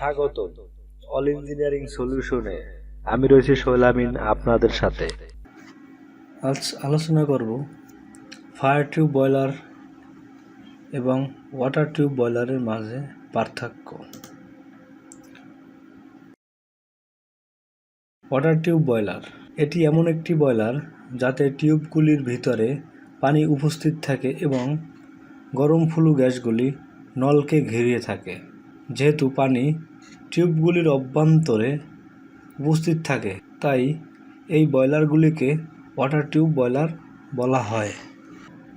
স্বাগতম all engineering সলিউশনে। আমি রয়েছি সোহেল আমিন আপনাদের সাথে। আজ আলোচনা করব ফায়ার টিউব বয়লার এবং ওয়াটার টিউব বয়লারের মাঝে পার্থক্য। ওয়াটার টিউব বয়লার এটি এমন একটি বয়লার যাতে টিউবগুলির ভিতরে পানি উপস্থিত থাকে এবং গরম ফ্লু গ্যাসগুলি নলকে ঘিরে থাকে। যেহেতু পানি টিউবগুলির অভ্যন্তরে উপস্থিত থাকে, তাই এই বয়লারগুলিকে ওয়াটার টিউব বয়লার বলা হয়।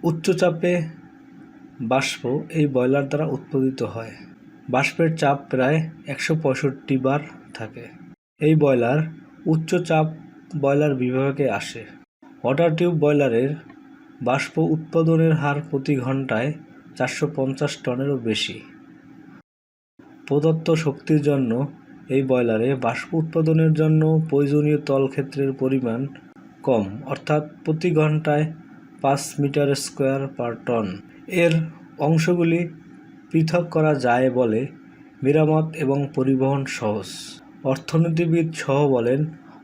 উচ্চ চাপে বাষ্প এই বয়লার দ্বারা উৎপাদিত হয়। বাষ্পের চাপ প্রায় 165 বার থাকে। এই বয়লার উচ্চ চাপ বয়লার বিভাগে আসে। ওয়াটার টিউব বয়লারের বাষ্প উৎপাদনের হার প্রতি ঘন্টায় 450 টনেরও বেশি। প্রদত্ত শক্তির জন্য এই বয়লারে বাষ্প উৎপাদনের জন্য প্রয়োজনীয় তলক্ষেত্রের পরিমাণ কম, অর্থাৎ প্রতি ঘন্টায় 5 মিটার স্কোয়ার পার টন। এর অংশগুলি পৃথক করা যায় বলে মেরামত এবং পরিবহন সহজ। অর্থনীতিবিদ সহ বলেন,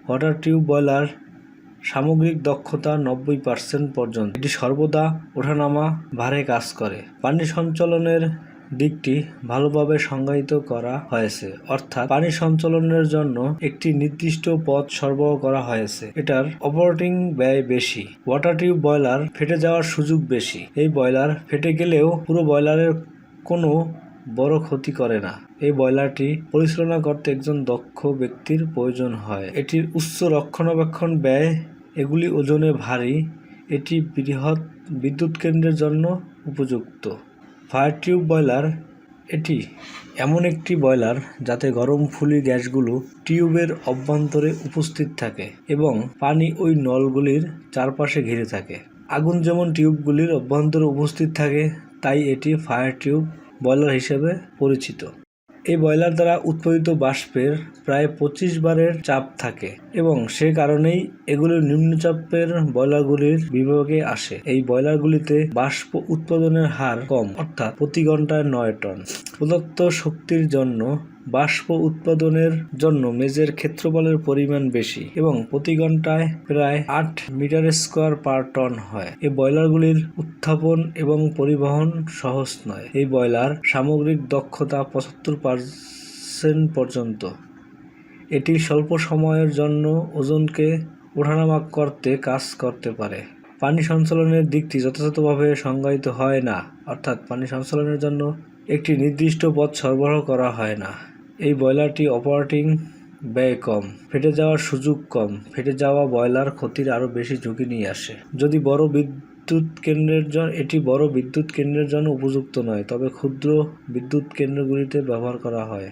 ওয়াটার টিউব বয়লার সামগ্রিক দক্ষতা 90% পর্যন্ত। এটি সর্বদা ওঠানামা ভারে কাজ করে। পানি সঞ্চালনের দিকটি ভালোভাবে সংজ্ঞায়িত করা হয়েছে, অর্থাৎ পানি সঞ্চালনের জন্য একটি নির্দিষ্ট পথ সরবরাহ করা হয়েছে। এটার অপারেটিং ব্যয় বেশি। ওয়াটার টিউব বয়লার ফেটে যাওয়ার সুযোগ বেশি। এই বয়লার ফেটে গেলেও পুরো বয়লারের কোনো বড় ক্ষতি করে না। এই বয়লারটি পরিচালনা করতে একজন দক্ষ ব্যক্তির প্রয়োজন হয়। এটির উচ্চ রক্ষণাবেক্ষণ ব্যয়, এগুলি ওজনে ভারী, এটি বৃহৎ বিদ্যুৎ কেন্দ্রের জন্য উপযুক্ত। ফায়ার টিউব বয়লার এটি এমন একটি বয়লার যাতে গরম ফ্লু গ্যাসগুলো টিউবের অভ্যন্তরে উপস্থিত থাকে এবং পানি ওই নলগুলির চারপাশে ঘিরে থাকে। আগুন যেমন টিউবগুলির অভ্যন্তরে উপস্থিত থাকে, তাই এটি ফায়ার টিউব বয়লার হিসেবে পরিচিত। এই বয়লার দ্বারা উৎপাদিত বাষ্পের প্রায় 25 বারের চাপ থাকে এবং সে কারণেই এগুলো নিম্নচাপের বয়লারগুলির বিভাগে আসে। এই বয়লারগুলিতে বাষ্প উৎপাদনের হার কম, অর্থাৎ প্রতি ঘন্টায় 9 টন। প্রদত্ত শক্তির জন্য বাষ্প উৎপাদনের জন্য মেঝের ক্ষেত্রফলের পরিমাণ বেশি এবং প্রতি ঘন্টায় প্রায় 8 মিটার স্কোয়ার পার টন হয়। এই বয়লারগুলির উত্থাপন এবং পরিবহন সহজ নয়। এই বয়লার সামগ্রিক দক্ষতা 75% পর্যন্ত। এটি স্বল্প সময়ের জন্য ওজনকে ওঠানামা করতে কাজ করতে পারে। পানি সঞ্চালনের দিকটি যথাযথভাবে সংজ্ঞায়িত হয় না, অর্থাৎ পানি সঞ্চালনের জন্য একটি নির্দিষ্ট পথ সরবরাহ করা হয় না। এই বয়লারটি অপারেটিং ব্যয় কম, ফেটে যাওয়ার সুযোগ কম। ফেটে যাওয়া বয়লার ক্ষতির আরও বেশি ঝুঁকি নিয়ে আসে। এটি বড় বিদ্যুৎ কেন্দ্রের জন্য উপযুক্ত নয়, তবে ক্ষুদ্র বিদ্যুৎ কেন্দ্রগুলিতে ব্যবহার করা হয়।